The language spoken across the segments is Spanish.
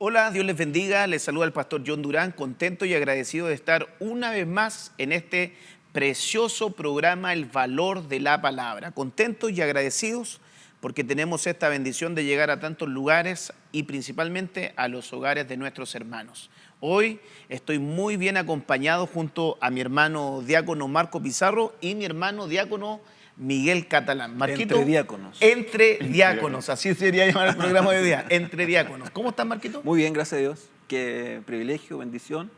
Hola, Dios les bendiga, les saluda el pastor John Durán, contento y agradecido de estar una vez más en este precioso programa El Valor de la Palabra. Contentos y agradecidos porque tenemos esta bendición de llegar a tantos lugares y principalmente a los hogares de nuestros hermanos. Hoy estoy muy bien acompañado junto a mi hermano diácono Marco Pizarro y mi hermano diácono Miguel Catalán. Marquito, Entre diáconos. Entre diáconos, así sería llamar el programa de hoy día, Entre diáconos. ¿Cómo estás, Marquito? Muy bien, gracias a Dios. Qué privilegio, bendición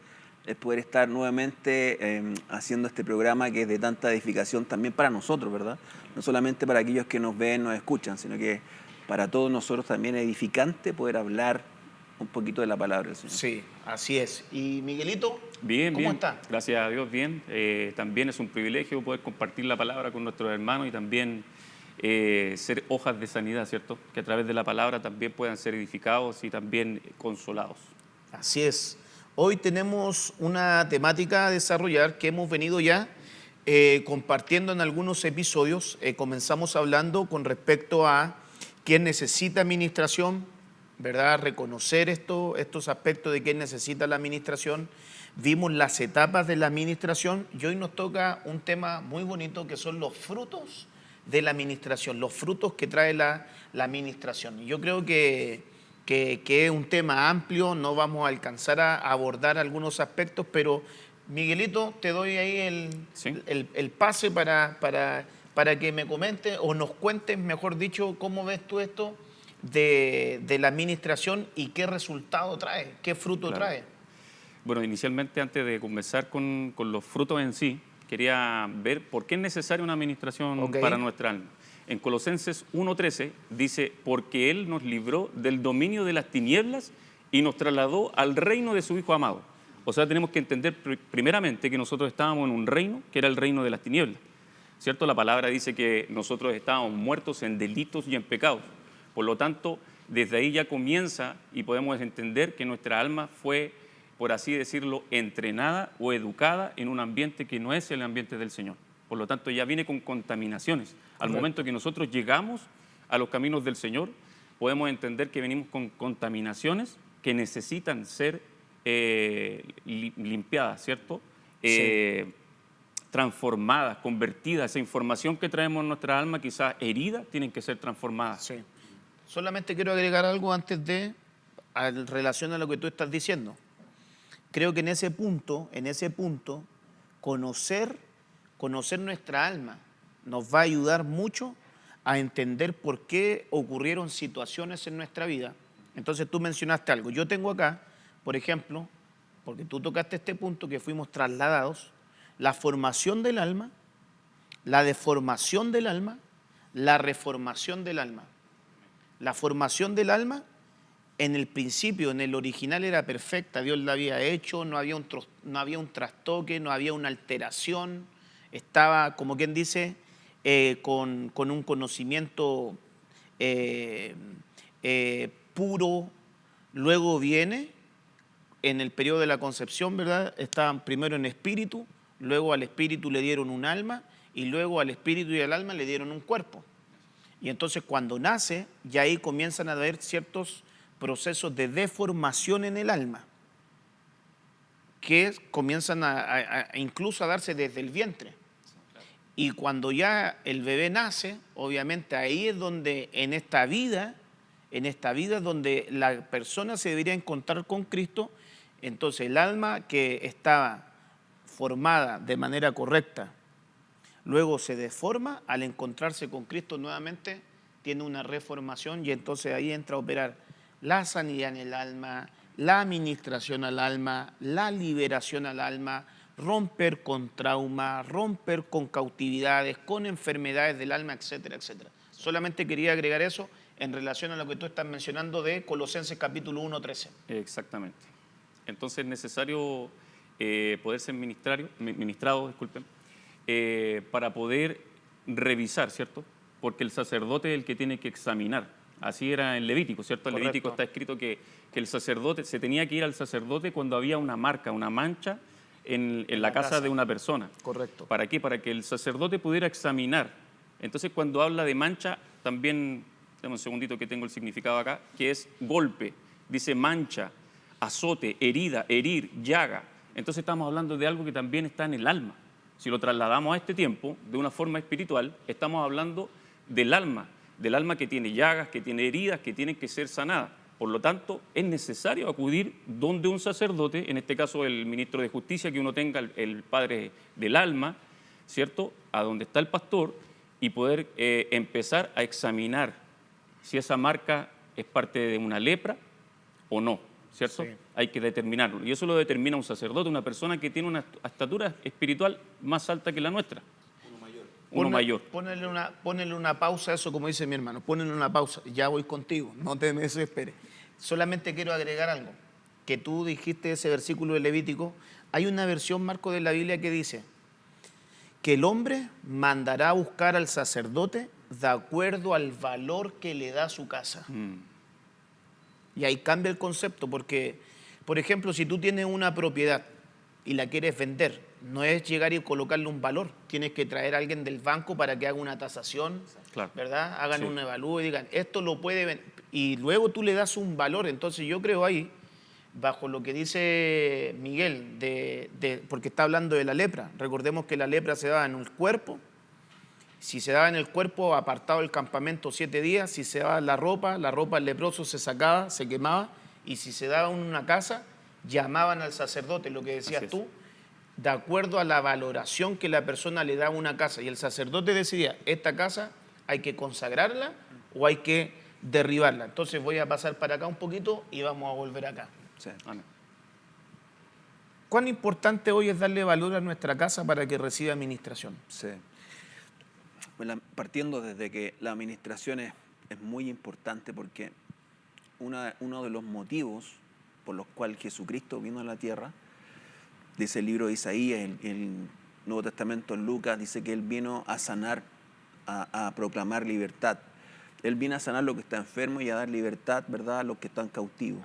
es poder estar nuevamente haciendo este programa que es de tanta edificación también para nosotros, ¿verdad? No solamente para aquellos que nos ven, nos escuchan, sino que para todos nosotros también es edificante poder hablar un poquito de la palabra del Señor. Sí, así es. ¿Y Miguelito? Bien, ¿Cómo bien. está? Gracias a Dios, bien. También es un privilegio poder compartir la palabra con nuestros hermanos y también ser hojas de sanidad, ¿cierto? Que a través de la palabra también puedan ser edificados y también consolados. Así es. Hoy tenemos una temática a desarrollar que hemos venido ya compartiendo en algunos episodios. Comenzamos hablando con respecto a quién necesita administración, ¿verdad? Reconocer estos aspectos de quién necesita la administración. Vimos las etapas de la administración y hoy nos toca un tema muy bonito que son los frutos de la administración, los frutos que trae la administración. Y yo creo que es un tema amplio, no vamos a alcanzar a abordar algunos aspectos, pero Miguelito, te doy ahí Sí. el pase para que me comentes o nos cuentes, mejor dicho, cómo ves tú esto de la administración y qué resultado trae, qué fruto Claro. trae. Bueno, inicialmente, antes de comenzar con los frutos en sí, quería ver por qué es necesaria una administración Ok. para nuestra alma. En Colosenses 1:13 dice, porque Él nos libró del dominio de las tinieblas y nos trasladó al reino de su Hijo amado. O sea, tenemos que entender primeramente que nosotros estábamos en un reino que era el reino de las tinieblas. ¿Cierto? La palabra dice que nosotros estábamos muertos en delitos y en pecados. Por lo tanto, desde ahí ya comienza y podemos entender que nuestra alma fue, por así decirlo, entrenada o educada en un ambiente que no es el ambiente del Señor. Por lo tanto, ya viene con contaminaciones. Al momento que nosotros llegamos a los caminos del Señor, podemos entender que venimos con contaminaciones que necesitan ser limpiadas, ¿cierto? Sí. Transformadas, convertidas. Esa información que traemos en nuestra alma, quizás herida, tienen que ser transformadas. Sí. Solamente quiero agregar algo antes en relación a lo que tú estás diciendo. Creo que en ese punto, conocer nuestra alma nos va a ayudar mucho a entender por qué ocurrieron situaciones en nuestra vida. Entonces tú mencionaste algo. Yo tengo acá, por ejemplo, porque tú tocaste este punto que fuimos trasladados, la formación del alma, la deformación del alma, la reformación del alma. La formación del alma, en el principio, en el original era perfecta, Dios la había hecho, no había un trastoque, no había una alteración, estaba, como quien dice, con un conocimiento puro. Luego viene, en el periodo de la concepción, ¿verdad? Estaban primero en espíritu, luego al espíritu le dieron un alma y luego al espíritu y al alma le dieron un cuerpo. Y entonces cuando nace, ya ahí comienzan a haber ciertos procesos de deformación en el alma que comienzan incluso a darse desde el vientre. Y cuando ya el bebé nace, obviamente ahí es donde en esta vida es donde la persona se debería encontrar con Cristo. Entonces el alma que estaba formada de manera correcta, luego se deforma, al encontrarse con Cristo nuevamente, tiene una reformación y entonces ahí entra a operar la sanidad en el alma, la administración al alma, la liberación al alma, romper con trauma, romper con cautividades, con enfermedades del alma, etcétera, etcétera. Solamente quería agregar eso en relación a lo que tú estás mencionando de Colosenses capítulo 1:13. Exactamente. Entonces es necesario poder ser ministrado, disculpen, para poder revisar, ¿cierto? Porque el sacerdote es el que tiene que examinar. Así era en Levítico, ¿cierto? En Correcto. Levítico está escrito que el sacerdote, se tenía que ir al sacerdote cuando había una marca, una mancha en la casa de una persona. Correcto. ¿Para qué? Para que el sacerdote pudiera examinar. Entonces, cuando habla de mancha, también, dame un segundito que tengo el significado acá, que es golpe. dice mancha, azote, herida, herir, llaga. Entonces estamos hablando de algo que también está en el alma. Si lo trasladamos a este tiempo de una forma espiritual, estamos hablando del alma que tiene llagas, que tiene heridas, que tienen que ser sanadas. Por lo tanto, es necesario acudir donde un sacerdote, en este caso el ministro de Justicia, que uno tenga el padre del alma, ¿cierto?, a donde está el pastor, y poder empezar a examinar si esa marca es parte de una lepra o no, ¿cierto? Sí. Hay que determinarlo. Y eso lo determina un sacerdote, una persona que tiene una estatura espiritual más alta que la nuestra. Uno mayor. Ponele una pausa a eso, como dice mi hermano. Ponele una pausa. Ya voy contigo. No te me desesperes. Solamente quiero agregar algo. Que tú dijiste ese versículo de Levítico. Hay una versión, Marco, de la Biblia que dice que el hombre mandará a buscar al sacerdote de acuerdo al valor que le da su casa. Y ahí cambia el concepto, porque, por ejemplo, si tú tienes una propiedad y la quieres vender, no es llegar y colocarle un valor. Tienes que traer a alguien del banco para que haga una tasación, Claro. ¿verdad? Hagan Sí. un evalúo y digan, esto lo puede vender. Y luego tú le das un valor. Entonces yo creo ahí, bajo lo que dice Miguel, porque está hablando de la lepra. Recordemos que la lepra se daba en el cuerpo. Si se daba en el cuerpo, apartado del campamento 7 días. Si se daba en la ropa el leproso se sacaba, se quemaba. Y si se daba en una casa, llamaban al sacerdote, lo que decías Así es. tú, de acuerdo a la valoración que la persona le daba a una casa. Y el sacerdote decidía, esta casa hay que consagrarla o hay que derribarla. Entonces voy a pasar para acá un poquito y vamos a volver acá. Sí. Amén. ¿Cuán importante hoy es darle valor a nuestra casa para que reciba administración? Sí. Partiendo desde que la administración es muy importante, porque uno de los motivos por los cuales Jesucristo vino a la tierra, dice el libro de Isaías, el Nuevo Testamento en Lucas, dice que Él vino a sanar, a proclamar libertad. Él vino a sanar lo que está enfermo y a dar libertad, ¿verdad?, a los que están cautivos.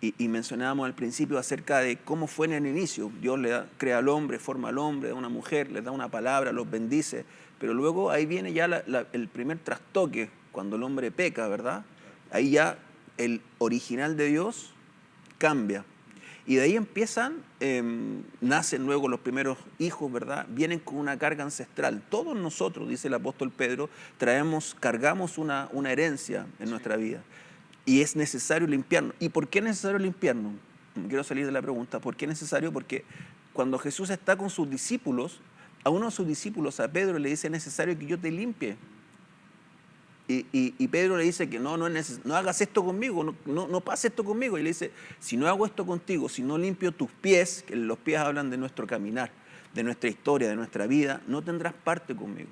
Y mencionábamos al principio acerca de cómo fue en el inicio. Dios crea al hombre, forma al hombre, a una mujer, le da una palabra, los bendice. Pero luego ahí viene ya el primer trastoque, cuando el hombre peca, ¿verdad? Ahí ya el original de Dios cambia. Y de ahí nacen luego los primeros hijos, ¿verdad? Vienen con una carga ancestral. Todos nosotros, dice el apóstol Pedro, cargamos una herencia en nuestra vida. Y es necesario limpiarnos. ¿Y por qué es necesario limpiarnos? Quiero salir de la pregunta. ¿Por qué es necesario? Porque cuando Jesús está con sus discípulos, a uno de sus discípulos, a Pedro, le dice, es necesario que yo te limpie. Y Pedro le dice que no hagas esto conmigo, no pase esto conmigo. Y le dice, si no hago esto contigo, si no limpio tus pies, que los pies hablan de nuestro caminar, de nuestra historia, de nuestra vida, no tendrás parte conmigo.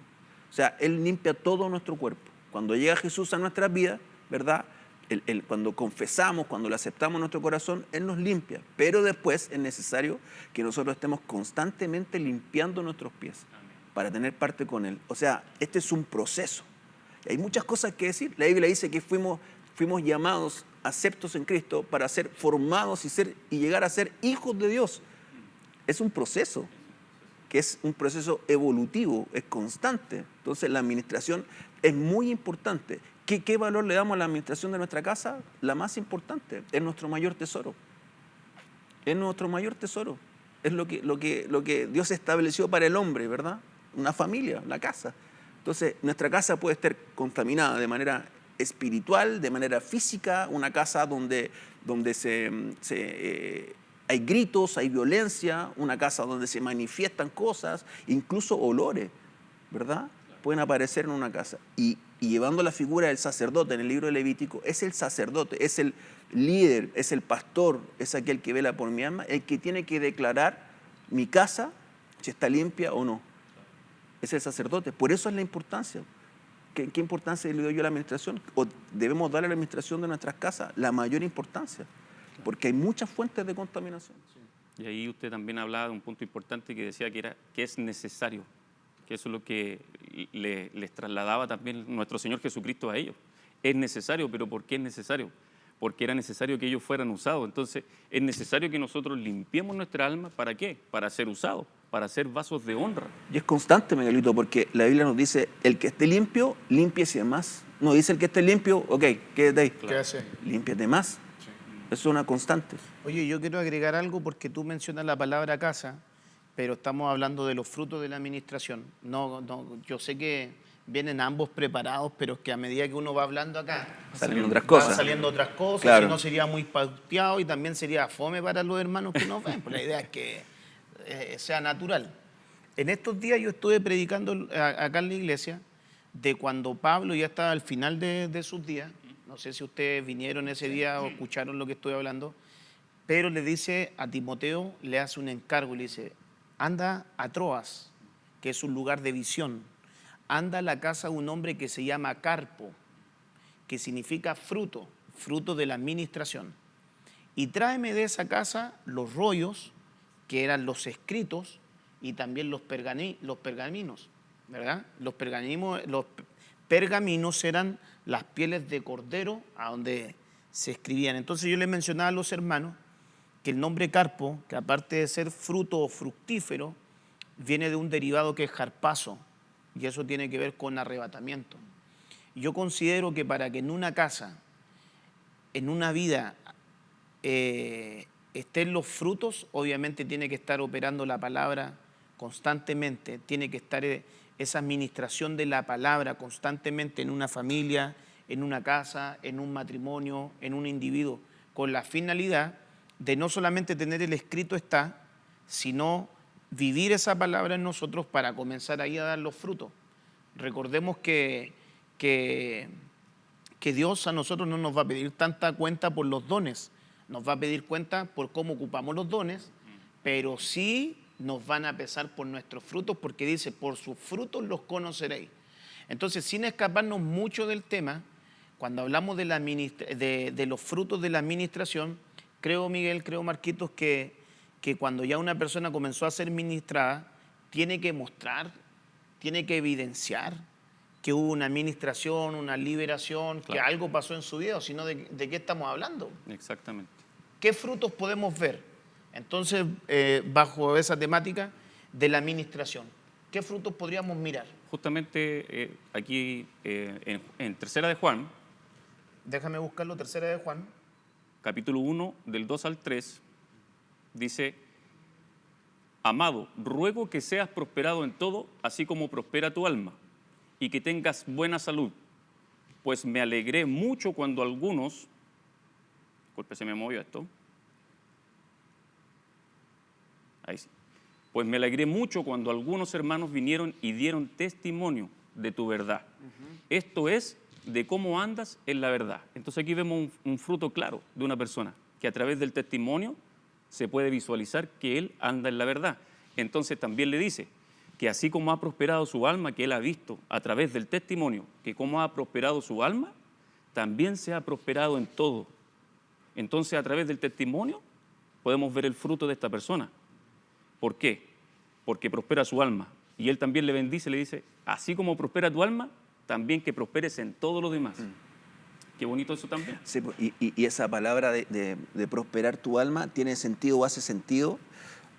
O sea, Él limpia todo nuestro cuerpo. Cuando llega Jesús a nuestras vidas, ¿verdad?, cuando confesamos, cuando lo aceptamos en nuestro corazón, Él nos limpia. Pero después es necesario que nosotros estemos constantemente limpiando nuestros pies para tener parte con Él. O sea, este es un proceso. Hay muchas cosas que decir. La Biblia dice que fuimos llamados, aceptos en Cristo, para ser formados y llegar a ser hijos de Dios. Es un proceso, que es un proceso evolutivo, es constante. Entonces la administración es muy importante. ¿Qué valor le damos a la administración de nuestra casa? La más importante, es nuestro mayor tesoro. Es nuestro mayor tesoro. Es lo que Dios estableció para el hombre, ¿verdad? Una familia, la casa. Entonces, nuestra casa puede estar contaminada de manera espiritual, de manera física, una casa donde hay gritos, hay violencia, una casa donde se manifiestan cosas, incluso olores, ¿verdad?, pueden aparecer en una casa. Y llevando la figura del sacerdote en el libro de Levítico, es el sacerdote, es el líder, es el pastor, es aquel que vela por mi alma, el que tiene que declarar mi casa si está limpia o no. Es el sacerdote. Por eso es la importancia. ¿Qué importancia le doy yo a la administración? ¿O debemos darle a la administración de nuestras casas la mayor importancia? Porque hay muchas fuentes de contaminación. Y ahí usted también hablaba de un punto importante que decía que es necesario, que eso es lo que les trasladaba también nuestro Señor Jesucristo a ellos. Es necesario, pero ¿por qué es necesario? Porque era necesario que ellos fueran usados. Entonces, es necesario que nosotros limpiemos nuestra alma. ¿Para qué? Para ser usados, para ser vasos de honra. Y es constante, Miguelito, porque la Biblia nos dice, el que esté limpio, límpiese más. No dice el que esté limpio, ok, quédate ahí. ¿Qué hace? Límpiate más. es una constante. Oye, yo quiero agregar algo porque tú mencionas la palabra casa, pero estamos hablando de los frutos de la administración. Yo sé que vienen ambos preparados, pero es que a medida que uno va hablando acá, Salen otras van cosas. saliendo otras cosas, Claro. si no sería muy pauteado y también sería fome para los hermanos que nos ven. Pues la idea es que sea natural. En estos días yo estuve predicando acá en la iglesia de cuando Pablo ya estaba al final de sus días. No sé si ustedes vinieron ese día o escucharon lo que estoy hablando, pero le dice a Timoteo, le hace un encargo y le dice, anda a Troas, que es un lugar de visión, anda a la casa de un hombre que se llama Carpo, que significa fruto, fruto de la administración, y tráeme de esa casa los rollos, que eran los escritos, y también los pergaminos, ¿verdad? Los pergaminos eran las pieles de cordero a donde se escribían. Entonces yo les mencionaba a los hermanos que el nombre carpo, que aparte de ser fruto o fructífero, viene de un derivado que es harpazo, y eso tiene que ver con arrebatamiento. Yo considero que para que en una casa, en una vida, estén los frutos, obviamente tiene que estar operando la palabra constantemente, tiene que estar esa administración de la palabra constantemente en una familia, en una casa, en un matrimonio, en un individuo, con la finalidad de no solamente tener el escrito está, sino vivir esa palabra en nosotros para comenzar ahí a dar los frutos. Recordemos que Dios a nosotros no nos va a pedir tanta cuenta por los dones, nos va a pedir cuenta por cómo ocupamos los dones, pero sí nos van a pesar por nuestros frutos, porque dice, por sus frutos los conoceréis. Entonces, sin escaparnos mucho del tema, cuando hablamos de los frutos de la administración, creo, Miguel, creo, Marquitos, que cuando ya una persona comenzó a ser ministrada, tiene que mostrar, tiene que evidenciar que hubo una administración, una liberación, Claro. que algo pasó en su vida, o si no, ¿de qué estamos hablando? Exactamente. ¿Qué frutos podemos ver? Entonces, bajo esa temática de la administración, ¿qué frutos podríamos mirar? Justamente aquí en Tercera de Juan, Déjame buscarlo, tercera de Juan. capítulo 1, del 2 al 3, dice, amado, ruego que seas prosperado en todo, así como prospera tu alma, y que tengas buena salud, pues me alegré mucho cuando algunos, disculpe, se me movió esto, ahí sí, pues me alegré mucho cuando algunos hermanos vinieron y dieron testimonio de tu verdad. Esto es de cómo andas en la verdad. Entonces aquí vemos un fruto claro de una persona, que a través del testimonio se puede visualizar que él anda en la verdad. Entonces también le dice que así como ha prosperado su alma, que él ha visto a través del testimonio, que cómo ha prosperado su alma, también se ha prosperado en todo. Entonces a través del testimonio podemos ver el fruto de esta persona. ¿Por qué? Porque prospera su alma. Y él también le bendice, le dice, así como prospera tu alma, también que prosperes en todo lo demás. Qué bonito eso también. Sí, y esa palabra de prosperar tu alma tiene sentido o hace sentido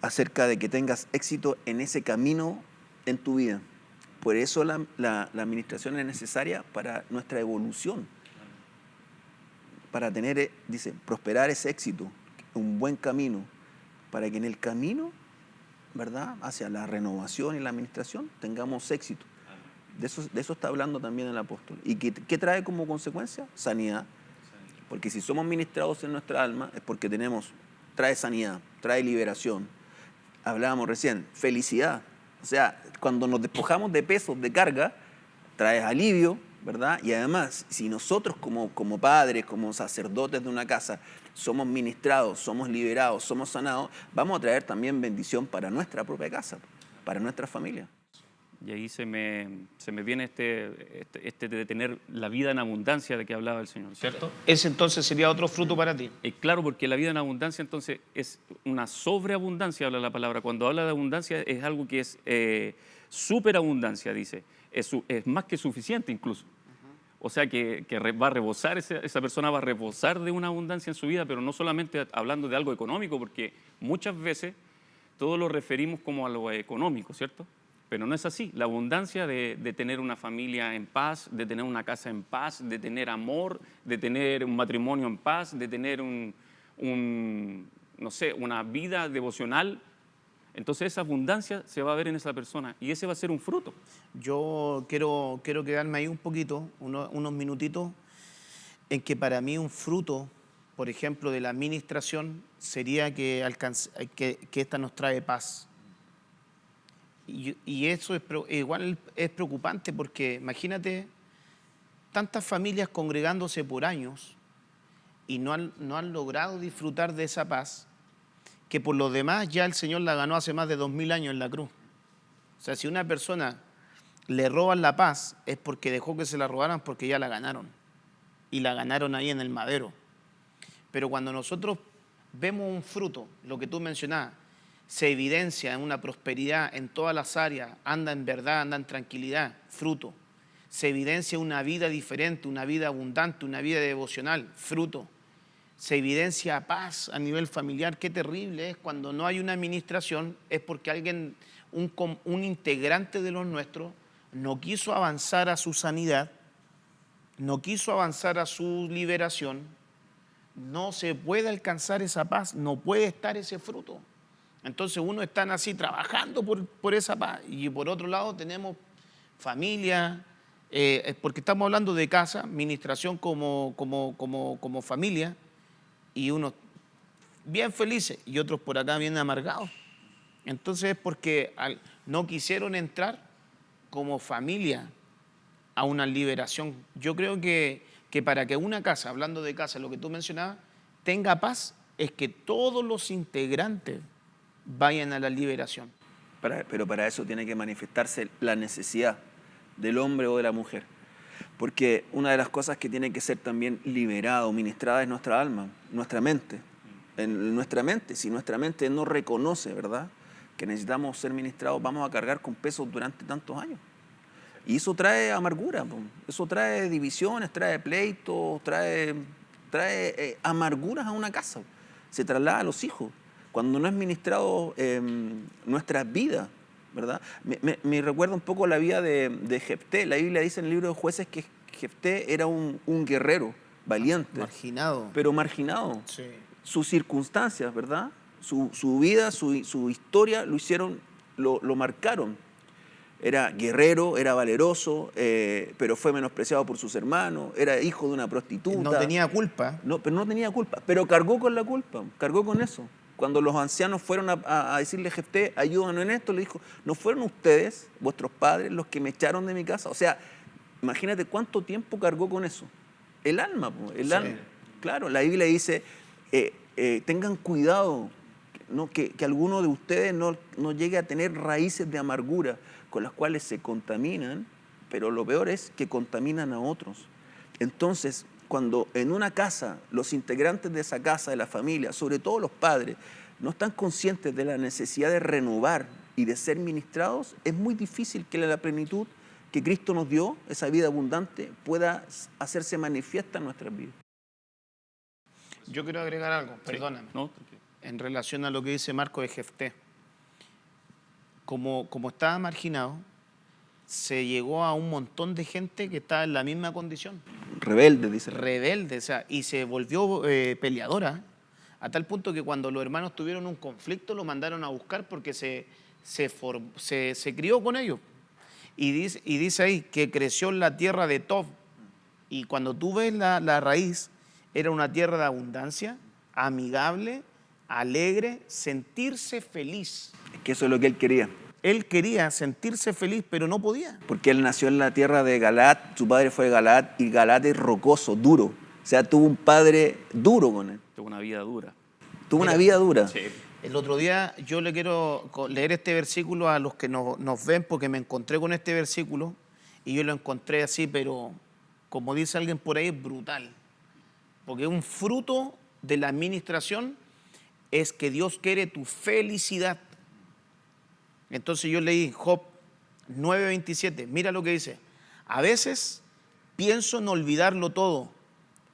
acerca de que tengas éxito en ese camino en tu vida. Por eso la administración es necesaria para nuestra evolución. Para tener, dice, prosperar ese éxito, un buen camino, para que en el camino, ¿verdad?, hacia la renovación y la administración tengamos éxito. De eso está hablando también el apóstol. ¿Y qué trae como consecuencia? Sanidad. Porque si somos ministrados en nuestra alma es porque trae sanidad, trae liberación. Hablábamos recién, felicidad. O sea, cuando nos despojamos de pesos, de carga, trae alivio, ¿verdad? Y además, si nosotros como padres, como sacerdotes de una casa, somos ministrados, somos liberados, somos sanados, vamos a traer también bendición para nuestra propia casa, para nuestra familia. Y ahí se me viene este de tener la vida en abundancia de que hablaba el Señor, ¿cierto? Ese entonces sería otro fruto para ti. Claro, porque la vida en abundancia entonces es una sobreabundancia, habla la palabra. Cuando habla de abundancia es algo que es superabundancia, dice. Es más que suficiente incluso. O sea que va a rebosar, esa persona va a rebosar de una abundancia en su vida, pero no solamente hablando de algo económico, porque muchas veces todo lo referimos como a lo económico, ¿cierto? Pero no es así. La abundancia de tener una familia en paz, de tener una casa en paz, de tener amor, de tener un matrimonio en paz, de tener no sé, una vida devocional, entonces esa abundancia se va a ver en esa persona y ese va a ser un fruto. Yo quiero quedarme ahí un poquito, unos minutitos, en que para mí un fruto, por ejemplo, de la administración sería que esta nos trae paz. Y eso igual es preocupante porque imagínate tantas familias congregándose por años y no han logrado disfrutar de esa paz, que por lo demás ya el Señor la ganó hace más de 2000 años en la cruz. O sea, si una persona le roban la paz es porque dejó que se la robaran, porque ya la ganaron. Y la ganaron ahí en el madero. Pero cuando nosotros vemos un fruto, lo que tú mencionabas, se evidencia en una prosperidad en todas las áreas, anda en verdad, anda en tranquilidad, fruto. Se evidencia una vida diferente, una vida abundante, una vida devocional, fruto. Se evidencia paz a nivel familiar. Qué terrible es cuando no hay una administración, es porque alguien, un integrante de los nuestros, no quiso avanzar a su sanidad, no quiso avanzar a su liberación. No se puede alcanzar esa paz, no puede estar ese fruto. Entonces uno está así trabajando por esa paz, y por otro lado tenemos familia, porque estamos hablando de casa, administración como familia, y unos bien felices y otros por acá bien amargados. Entonces es porque no quisieron entrar como familia a una liberación. Yo creo que para que una casa, hablando de casa, lo que tú mencionabas, tenga paz, es que todos los integrantes vayan a la liberación. Pero para eso tiene que manifestarse la necesidad del hombre o de la mujer. Porque una de las cosas que tiene que ser también liberada o ministrada es nuestra alma, nuestra mente. En nuestra mente, si nuestra mente no reconoce, ¿verdad?, que necesitamos ser ministrados, vamos a cargar con pesos durante tantos años. Y eso trae amargura, eso trae divisiones, trae pleitos, trae amarguras a una casa. Se traslada a los hijos. Cuando no es ministrado nuestras vidas, ¿verdad? Me recuerda un poco la vida de Jefté. La Biblia dice en el libro de Jueces que Jefté era un guerrero valiente. Marginado. Pero marginado. Sí. Sus circunstancias, ¿verdad? Su vida, su historia lo marcaron. Era guerrero, era valeroso, pero fue menospreciado por sus hermanos, era hijo de una prostituta. No tenía culpa. No, pero no tenía culpa, pero cargó con la culpa, cargó con eso. Cuando los ancianos fueron a decirle a Jefté, ayúdanos en esto, le dijo, ¿no fueron ustedes, vuestros padres, los que me echaron de mi casa? O sea, imagínate cuánto tiempo cargó con eso. El alma, el Sí. alma. Claro, la Biblia dice, tengan cuidado, ¿no?, que alguno de ustedes no llegue a tener raíces de amargura con las cuales se contaminan, pero lo peor es que contaminan a otros. Entonces, cuando en una casa, los integrantes de esa casa, de la familia, sobre todo los padres, no están conscientes de la necesidad de renovar y de ser ministrados, es muy difícil que la plenitud que Cristo nos dio, esa vida abundante, pueda hacerse manifiesta en nuestras vidas. Yo quiero agregar algo, perdóname, ¿No? en relación a lo que dice Marco de Jefté. Como estaba marginado, se llegó a un montón de gente que estaba en la misma condición. Rebelde, dice. Rebelde, o sea, y se volvió peleadora, a tal punto que cuando los hermanos tuvieron un conflicto lo mandaron a buscar porque se crió con ellos. Y dice ahí que creció en la tierra de Tob. Y cuando tú ves la raíz, era una tierra de abundancia, amigable, alegre, sentirse feliz. Es que eso es lo que él quería. Él quería sentirse feliz, pero no podía. Porque él nació en la tierra de Galaad, su padre fue de Galaad, y Galaad es rocoso, duro. O sea, tuvo un padre duro con él. Tuvo una vida dura. Tuvo una vida dura. Sí. El otro día yo le quiero leer este versículo a los que nos ven, porque me encontré con este versículo y yo lo encontré así, pero como dice alguien por ahí, brutal. Porque un fruto de la administración es que Dios quiere tu felicidad. Entonces yo leí Job 9:27, mira lo que dice. A veces pienso en olvidarlo todo,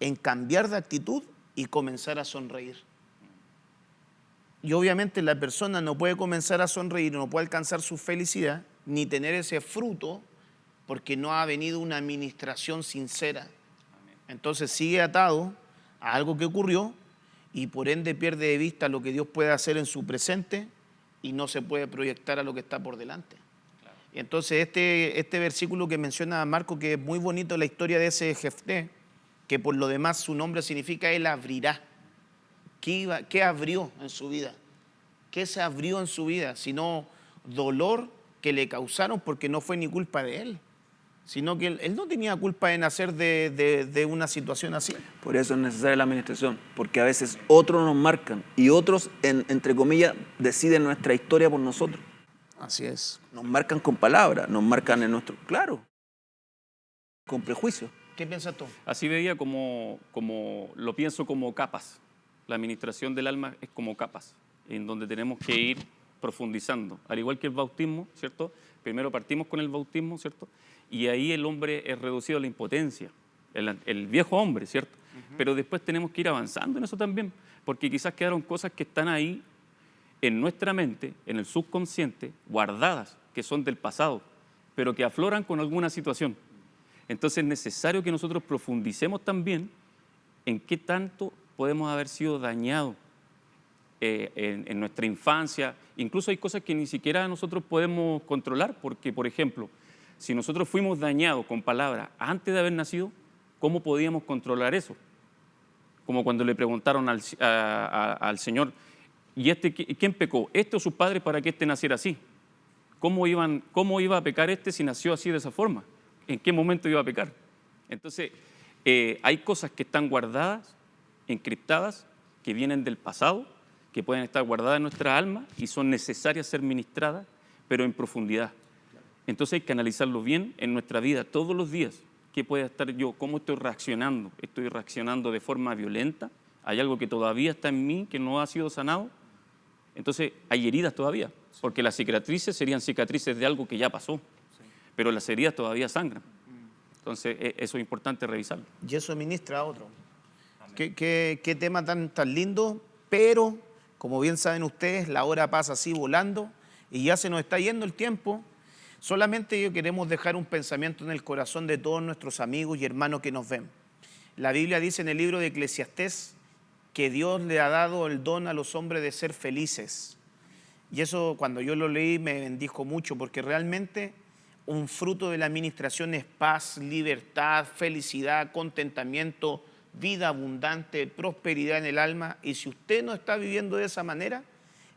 en cambiar de actitud y comenzar a sonreír. Y obviamente la persona no puede comenzar a sonreír, no puede alcanzar su felicidad, ni tener ese fruto, porque no ha venido una administración sincera. Entonces sigue atado a algo que ocurrió y por ende pierde de vista lo que Dios puede hacer en su presente y no se puede proyectar a lo que está por delante. Y entonces este versículo que menciona Marco, que es muy bonito la historia de ese Jefté, que por lo demás su nombre significa él abrirá. ¿Qué abrió en su vida? ¿Qué se abrió en su vida? Sino dolor que le causaron porque no fue ni culpa de él, sino que él no tenía culpa de nacer de una situación así. Por eso es necesaria la administración, porque a veces otros nos marcan y otros, entre comillas, deciden nuestra historia por nosotros. Así es. Nos marcan con palabras, nos marcan en nuestro... Claro, con prejuicios. ¿Qué piensas tú? Así veía lo pienso como capas. La administración del alma es como capas, en donde tenemos que ir profundizando. Al igual que el bautismo, ¿cierto? Primero partimos con el bautismo, ¿cierto? Y ahí el hombre es reducido a la impotencia, el viejo hombre, ¿cierto? Pero después tenemos que ir avanzando en eso también, porque quizás quedaron cosas que están ahí en nuestra mente, en el subconsciente, guardadas, que son del pasado, pero que afloran con alguna situación. Entonces es necesario que nosotros profundicemos también en qué tanto podemos haber sido dañados en nuestra infancia. Incluso hay cosas que ni siquiera nosotros podemos controlar, porque, por ejemplo, si nosotros fuimos dañados con palabras antes de haber nacido, ¿cómo podíamos controlar eso? Como cuando le preguntaron al Señor, ¿y quién pecó? ¿Este o sus padres para que este naciera así? ¿Cómo iba a pecar este si nació así de esa forma? ¿En qué momento iba a pecar? Entonces, hay cosas que están guardadas, encriptadas, que vienen del pasado, que pueden estar guardadas en nuestra alma y son necesarias ser ministradas, pero en profundidad. Entonces hay que analizarlo bien en nuestra vida todos los días. ¿Qué puede estar yo? ¿Cómo estoy reaccionando? ¿Estoy reaccionando de forma violenta? ¿Hay algo que todavía está en mí que no ha sido sanado? Entonces hay heridas todavía, porque las cicatrices serían cicatrices de algo que ya pasó, pero las heridas todavía sangran. Entonces eso es importante revisarlo. Y eso ministra a otro. ¿Qué tema tan lindo? Pero, como bien saben ustedes, la hora pasa así volando y ya se nos está yendo el tiempo. Solamente yo queremos dejar un pensamiento en el corazón de todos nuestros amigos y hermanos que nos ven. La Biblia dice en el libro de Eclesiastés que Dios le ha dado el don a los hombres de ser felices. Y eso, cuando yo lo leí, me bendijo mucho, porque realmente un fruto de la administración es paz, libertad, felicidad, contentamiento, vida abundante, prosperidad en el alma. Y si usted no está viviendo de esa manera,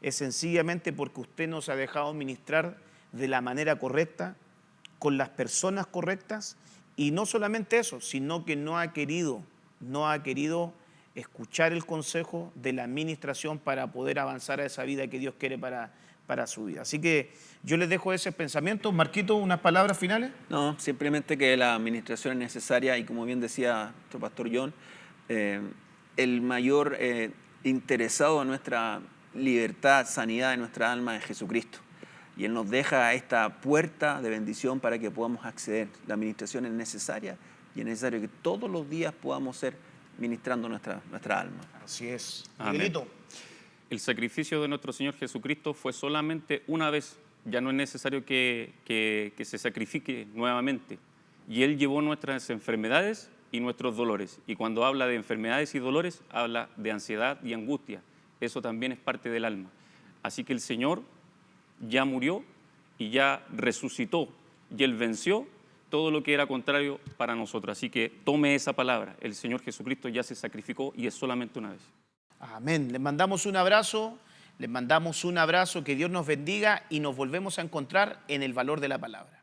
es sencillamente porque usted no se ha dejado ministrar de la manera correcta, con las personas correctas, y no solamente eso, sino que no ha querido escuchar el consejo de la administración para poder avanzar a esa vida que Dios quiere para su vida. Así que yo les dejo ese pensamiento. Marquito, ¿unas palabras finales? No, simplemente que la administración es necesaria y, como bien decía nuestro pastor John, el mayor interesado en nuestra libertad, sanidad de nuestra alma es Jesucristo. Y Él nos deja esta puerta de bendición para que podamos acceder. La administración es necesaria y es necesario que todos los días podamos ser ministrando nuestra alma. Así es. Amén. Miguelito. El sacrificio de nuestro Señor Jesucristo fue solamente una vez. Ya no es necesario que se sacrifique nuevamente. Y Él llevó nuestras enfermedades y nuestros dolores. Y cuando habla de enfermedades y dolores, habla de ansiedad y angustia. Eso también es parte del alma. Así que el Señor ya murió y ya resucitó. Y Él venció todo lo que era contrario para nosotros. Así que tome esa palabra. El Señor Jesucristo ya se sacrificó y es solamente una vez. Amén. Les mandamos un abrazo, que Dios nos bendiga y nos volvemos a encontrar en el valor de la palabra.